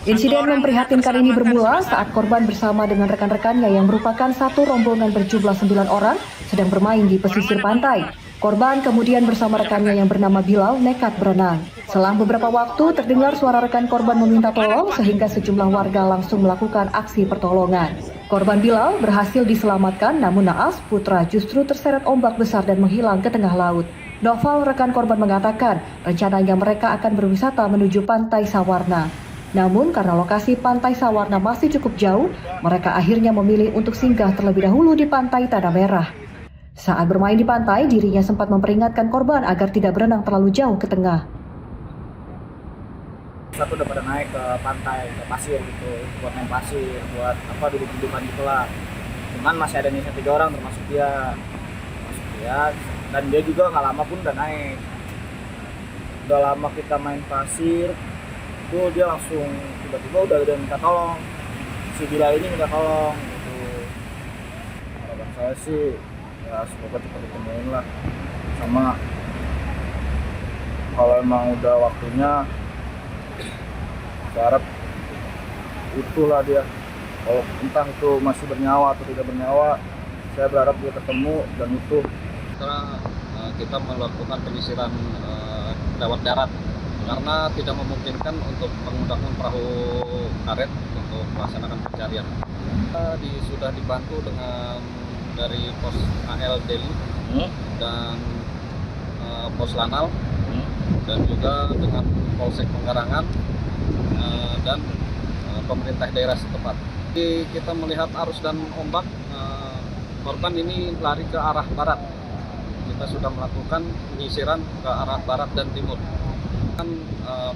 Insiden memprihatinkan ini bermula saat korban bersama dengan rekan-rekannya yang merupakan satu rombongan berjumlah 9 orang sedang bermain di pesisir pantai. Korban kemudian bersama rekannya yang bernama Bilal nekat berenang. Selang beberapa waktu terdengar suara rekan korban meminta tolong sehingga sejumlah warga langsung melakukan aksi pertolongan. Korban Bilal berhasil diselamatkan, namun naas Putra justru terseret ombak besar dan menghilang ke tengah laut. Noval, rekan korban, mengatakan rencananya mereka akan berwisata menuju Pantai Sawarna. Namun karena lokasi Pantai Sawarna masih cukup jauh, mereka akhirnya memilih untuk singgah terlebih dahulu di Pantai Tanah Merah. Saat bermain di pantai, dirinya sempat memperingatkan korban agar tidak berenang terlalu jauh ke tengah. Satu udah pada naik ke pantai, ke pasir gitu, buat main pasir, buat duduk-dudukan gitu lah. Cuman masih ada nih 3 orang termasuk dia, dan dia juga nggak lama pun udah naik. Udah lama kita main pasir, itu dia langsung tiba-tiba udah minta tolong. Si Bila ini minta tolong gitu. Harapan saya sih ya semoga cepat ditemuin lah. Sama kalau emang udah waktunya, saya harap utuh lah dia. Kalau entah itu masih bernyawa atau tidak bernyawa, saya berharap dia ketemu dan utuh. Sekarang kita melakukan penyisiran lewat darat karena tidak memungkinkan untuk menggunakan perahu karet untuk melaksanakan pencarian. Sudah dibantu dengan dari pos AL Deli dan pos Lanal dan juga dengan Polsek Penggarangan dan pemerintah daerah setempat. Jadi kita melihat arus dan ombak, korban ini lari ke arah barat. Kita kita sudah melakukan penyisiran ke arah barat dan timur.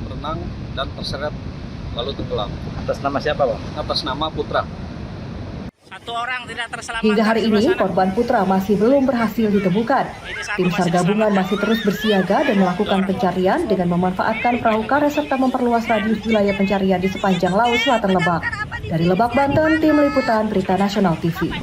Berenang dan terseret lalu tenggelam. Atas nama siapa, Pak? Atas nama Putra. Satu orang tidak terselamatkan. Hingga hari ini, korban Putra masih belum berhasil ditemukan. Tim SAR gabungan masih terus bersiaga dan melakukan pencarian dengan memanfaatkan perahu karet serta memperluas radius wilayah pencarian di sepanjang Laut Selatan Lebak. Dari Lebak, Banten, Tim Liputan Berita Nasional TV.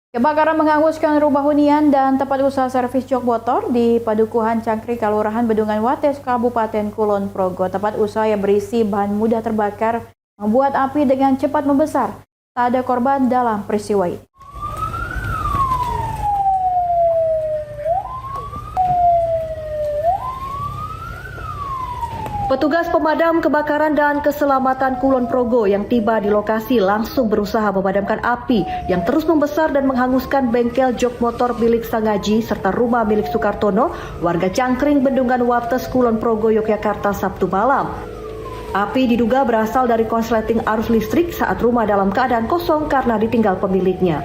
Kebakaran menghanguskan rumah hunian dan tempat usaha servis jok motor di Padukuhan Cangkri, Kelurahan Bendungan Wates, Kabupaten Kulon Progo. Tempat usaha yang berisi bahan mudah terbakar membuat api dengan cepat membesar. Tak ada korban dalam peristiwa ini. Petugas pemadam kebakaran dan keselamatan Kulon Progo yang tiba di lokasi langsung berusaha memadamkan api yang terus membesar dan menghanguskan bengkel jok motor milik Sangaji serta rumah milik Sukartono, warga Cangkring Bendungan Wates, Kulon Progo, Yogyakarta Sabtu malam. Api diduga berasal dari konsleting arus listrik saat rumah dalam keadaan kosong karena ditinggal pemiliknya.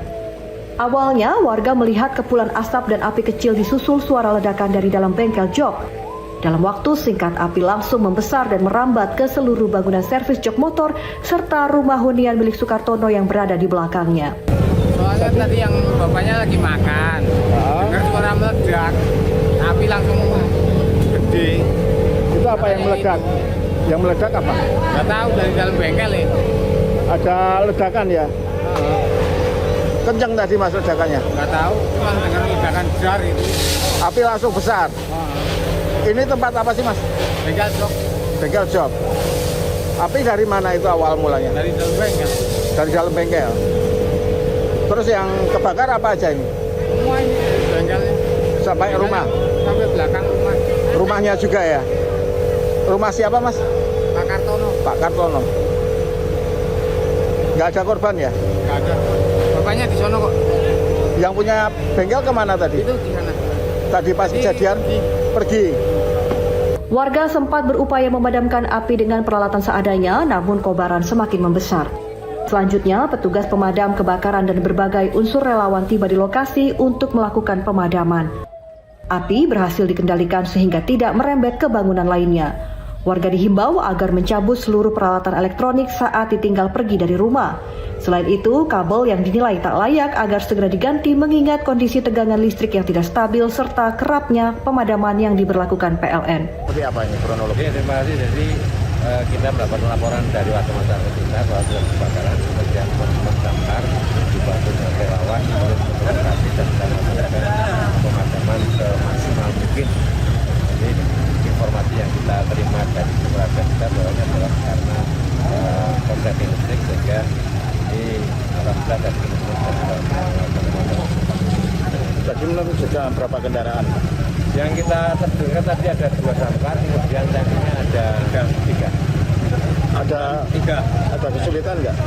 Awalnya warga melihat kepulan asap dan api kecil disusul suara ledakan dari dalam bengkel jok. Dalam waktu singkat, api langsung membesar dan merambat ke seluruh bangunan servis jok motor serta rumah hunian milik Sukartono yang berada di belakangnya. Soalnya tadi yang bapaknya lagi makan, dengar suara meledak, api langsung gede. Itu apa yang meledak? Yang meledak apa? Nggak tahu, dari dalam bengkel ya. Ada ledakan ya? Kencang tadi masuk ledakannya? Nggak tahu, cuma dengar ledakan besar itu. Api langsung besar? Ini tempat apa sih, Mas? Bengkel jok. Bengkel jok. Api dari mana itu awal mulanya? Dari dalam bengkel. Dari dalam bengkel. Terus yang kebakar apa aja ini? Semua ini bengkelnya. Sampai rumah? Sampai belakang rumah. Rumahnya juga ya? Rumah siapa, Mas? Pak Kartono. Pak Kartono. Nggak ada korban ya? Nggak ada. Bapaknya di sono kok. Yang punya bengkel kemana tadi? Itu di sana. Tadi pas kejadian pergi. Warga sempat berupaya memadamkan api dengan peralatan seadanya, namun kobaran semakin membesar. Selanjutnya, petugas pemadam kebakaran dan berbagai unsur relawan tiba di lokasi untuk melakukan pemadaman. Api berhasil dikendalikan sehingga tidak merembet ke bangunan lainnya. Warga dihimbau agar mencabut seluruh peralatan elektronik saat ditinggal pergi dari rumah. Selain itu, kabel yang dinilai tak layak agar segera diganti mengingat kondisi tegangan listrik yang tidak stabil serta kerapnya pemadaman yang diberlakukan PLN. Seperti apa ini kronologi? Terima kasih. Jadi kita mendapat laporan dari warga masyarakat kita bahwa ada kebakaran, kemudian korban damkar dibantu dengan relawan untuk berkoordinasi dan kita melakukan pemadaman semaksimal mungkin. Jadi informasi yang kita terima dari warga kita bahwa ini adalah karena korsleting listrik sehingga ini alhamdulillah dari Jadi menurut sudah berapa kendaraan? yang kita terdengar tadi ada 2 damkar, kemudian tadinya ada 3. Ada 3. Ada kesulitan nggak?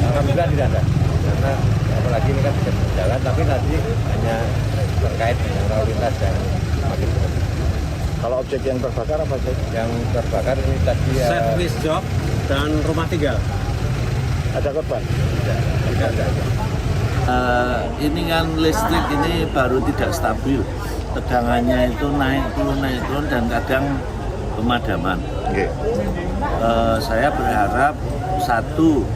Alhamdulillah tidak ada. Karena apalagi ini kan sudah berjalan, tapi tadi hanya terkait dengan lalu lintas yang semakin berat. Kalau objek yang terbakar apa sih? Yang terbakar ini tadi ya servis job dan rumah tinggal. Ada korban? Tidak ada. Ini kan listrik ini baru tidak stabil, tegangannya itu naik turun dan kadang pemadaman. Saya berharap satu,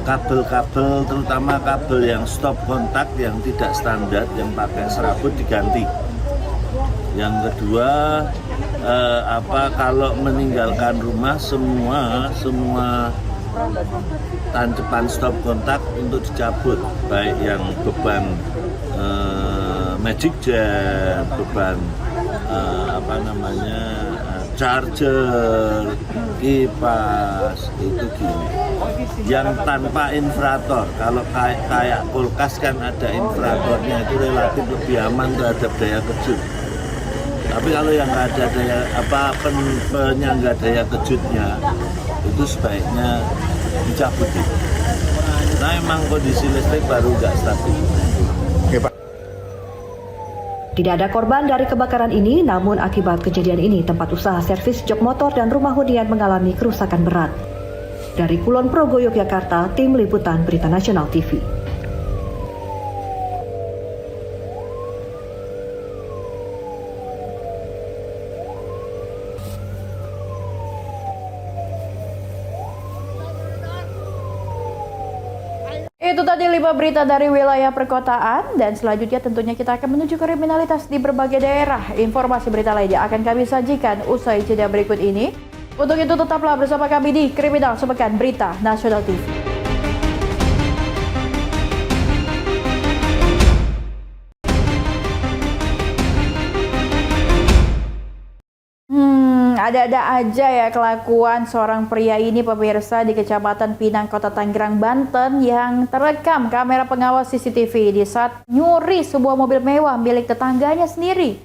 kabel-kabel terutama kabel yang stop kontak yang tidak standar yang pakai serabut diganti. Yang kedua, kalau meninggalkan rumah semua tancepan stop kontak untuk dicabut, baik yang beban magic jet, beban charger, kipas itu gini. Yang tanpa infrator, kalau kayak kulkas kan ada infratornya, itu relatif lebih aman terhadap daya kejut. Tapi kalau yang nggak ada penyangga daya kejutnya, itu sebaiknya dicabut. Nah, emang kondisi listrik baru nggak stabil. Tidak ada korban dari kebakaran ini, namun akibat kejadian ini tempat usaha servis jok motor dan rumah hunian mengalami kerusakan berat. Dari Kulon Progo, Yogyakarta, Tim Liputan Berita Nasional TV. itu tadi 5 berita dari wilayah perkotaan, dan selanjutnya tentunya kita akan menuju kriminalitas di berbagai daerah. Informasi berita lainnya akan kami sajikan usai jeda berikut ini. Untuk itu tetaplah bersama kami di Kriminal Sepekan Berita Nasional TV. Ada-ada aja ya kelakuan seorang pria ini, pemirsa, di Kecamatan Pinang, Kota Tangerang, Banten, yang terekam kamera pengawas CCTV di saat nyuri sebuah mobil mewah milik tetangganya sendiri.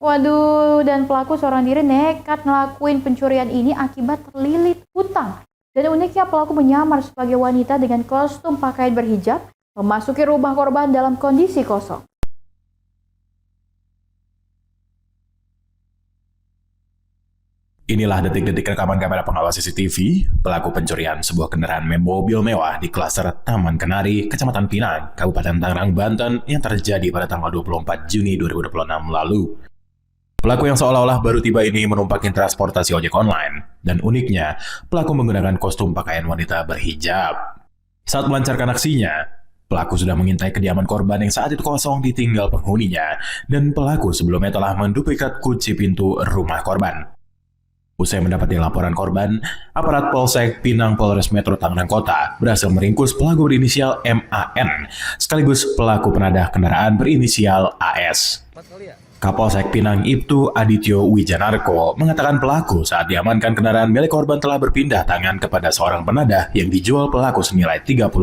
Waduh, dan pelaku seorang diri nekat ngelakuin pencurian ini akibat terlilit hutang. Dan uniknya pelaku menyamar sebagai wanita dengan kostum pakaian berhijab, memasuki rumah korban dalam kondisi kosong. Inilah detik-detik rekaman kamera pengawas CCTV pelaku pencurian sebuah kendaraan mobil mewah di klaster Taman Kenari, Kecamatan Pinang, Kabupaten Tangerang, Banten yang terjadi pada tanggal 24 Juni 2026 lalu. Pelaku yang seolah-olah baru tiba ini menumpaki transportasi ojek online, dan uniknya pelaku menggunakan kostum pakaian wanita berhijab. Saat melancarkan aksinya, pelaku sudah mengintai kediaman korban yang saat itu kosong ditinggal penghuninya, dan pelaku sebelumnya telah menduplikat kunci pintu rumah korban. Usai mendapati laporan korban, aparat Polsek Pinang Polres Metro Tangerang Kota berhasil meringkus pelaku berinisial MAN, sekaligus pelaku penadah kendaraan berinisial AS. Kapolsek Pinang Ibtu Adityo Wijanarko mengatakan pelaku saat diamankan kendaraan milik korban telah berpindah tangan kepada seorang penadah yang dijual pelaku senilai 35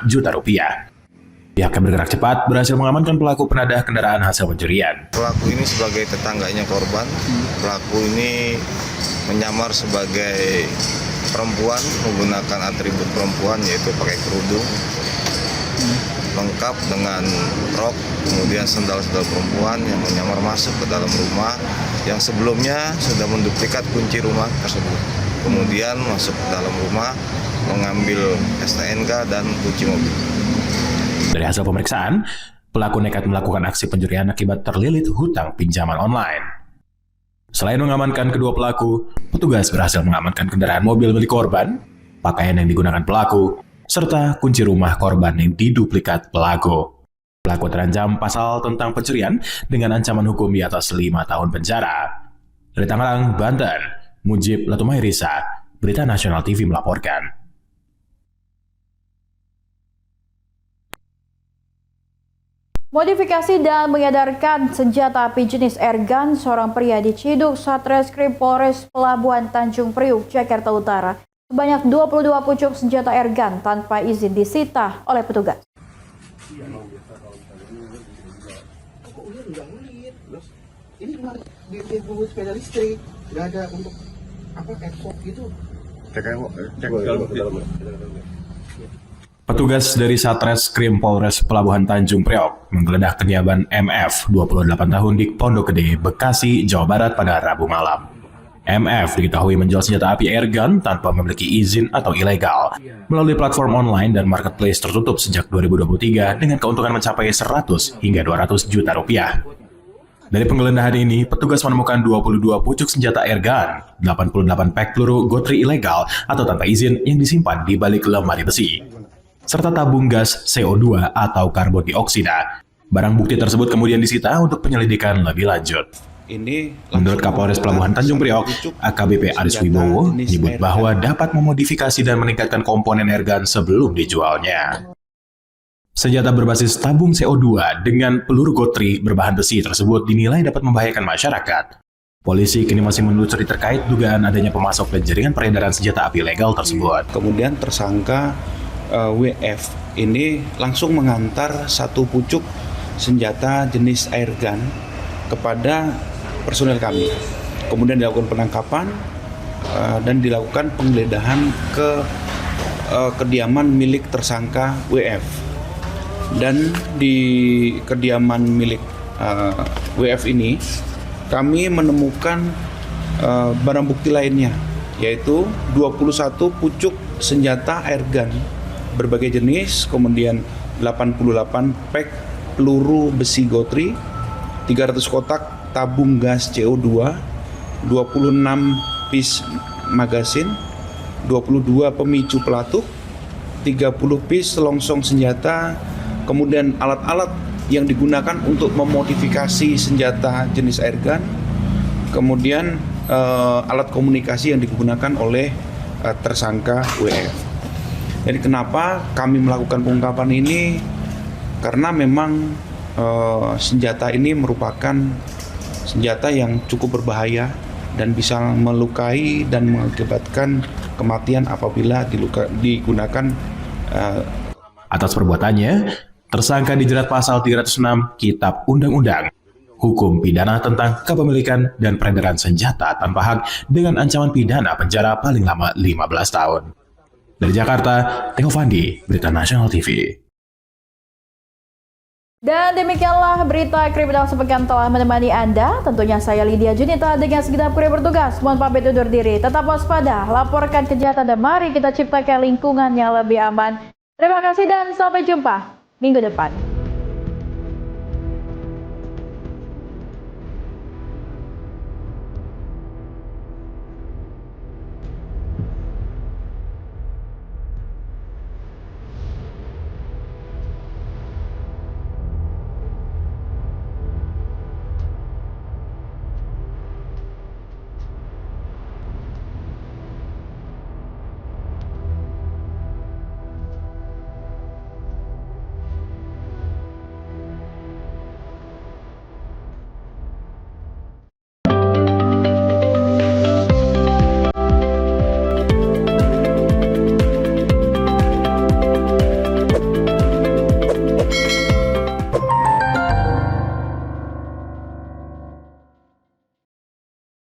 juta rupiah. Pihaknya bergerak cepat berhasil mengamankan pelaku penadah kendaraan hasil pencurian. Pelaku ini sebagai tetangganya korban, pelaku ini menyamar sebagai perempuan menggunakan atribut perempuan yaitu pakai kerudung, lengkap dengan rok, kemudian sendal-sendal perempuan yang menyamar masuk ke dalam rumah yang sebelumnya sudah menduplikat kunci rumah tersebut. Kemudian masuk ke dalam rumah, mengambil STNK dan kunci mobil. Dari hasil pemeriksaan, pelaku nekat melakukan aksi pencurian akibat terlilit hutang pinjaman online. Selain mengamankan kedua pelaku, petugas berhasil mengamankan kendaraan mobil milik korban, pakaian yang digunakan pelaku, serta kunci rumah korban yang diduplikat pelaku. Pelaku terancam pasal tentang pencurian dengan ancaman hukum di atas 5 tahun penjara. Dari Tangerang, Banten, Mujib Latumairisa, Berita Nasional TV melaporkan. Modifikasi dan mengedarkan senjata api jenis airgun seorang pria diciduk Satreskrim Polres Pelabuhan Tanjung Priuk, Jakarta Utara. Sebanyak 22 pucuk senjata airgun tanpa izin disita oleh petugas. Ini di sepeda listrik, nggak ada untuk apa airsoft gitu. Petugas dari Satreskrim Polres Pelabuhan Tanjung Priok menggeledah kediaman MF, 28 tahun di Pondok Gede, Bekasi, Jawa Barat pada Rabu malam. MF diketahui menjual senjata api airgun tanpa memiliki izin atau ilegal melalui platform online dan marketplace tertutup sejak 2023 dengan keuntungan mencapai 100 hingga 200 juta rupiah. Dari penggeledahan ini, petugas menemukan 22 pucuk senjata airgun, 88 pak peluru gotri ilegal atau tanpa izin yang disimpan di balik lemari besi, serta tabung gas CO2 atau karbon dioksida. Barang bukti tersebut kemudian disita untuk penyelidikan lebih lanjut. Menurut Kapolres Pelabuhan Tanjung Priok, AKBP Aris Wibowo, menyebut bahwa dapat memodifikasi dan meningkatkan komponen airgun sebelum dijualnya. Senjata berbasis tabung CO2 dengan peluru gotri berbahan besi tersebut dinilai dapat membahayakan masyarakat. Polisi kini masih menelusuri terkait dugaan adanya pemasok dan jaringan peredaran senjata api legal tersebut. Kemudian tersangka WF ini langsung mengantar satu pucuk senjata jenis airgun kepada personel kami. Kemudian dilakukan penangkapan dan dilakukan penggeledahan ke kediaman milik tersangka WF. Dan di kediaman milik WF ini kami menemukan barang bukti lainnya, yaitu 21 pucuk senjata airgun berbagai jenis, kemudian 88 pak peluru besi gotri, 300 kotak tabung gas CO2, 26 piece magasin, 22 pemicu pelatuk, 30 piece selongsong senjata, kemudian alat-alat yang digunakan untuk memodifikasi senjata jenis airgun, kemudian alat komunikasi yang digunakan oleh tersangka WF. Jadi kenapa kami melakukan pengungkapan ini? Karena memang senjata ini merupakan senjata yang cukup berbahaya dan bisa melukai dan mengakibatkan kematian apabila digunakan. Atas perbuatannya, tersangka dijerat pasal 306 Kitab Undang-Undang Hukum Pidana tentang Kepemilikan dan Peredaran Senjata tanpa hak dengan ancaman pidana penjara paling lama 15 tahun. Dari Jakarta, Theo Fandi, Berita Nasional TV. Dan demikianlah berita kriminal sepekan telah menemani Anda. Tentunya saya Lydia Junita dengan segenap kru bertugas. Mohon pamit undur diri. Tetap waspada, laporkan kejahatan dan mari kita ciptakan lingkungan yang lebih aman. Terima kasih dan sampai jumpa minggu depan.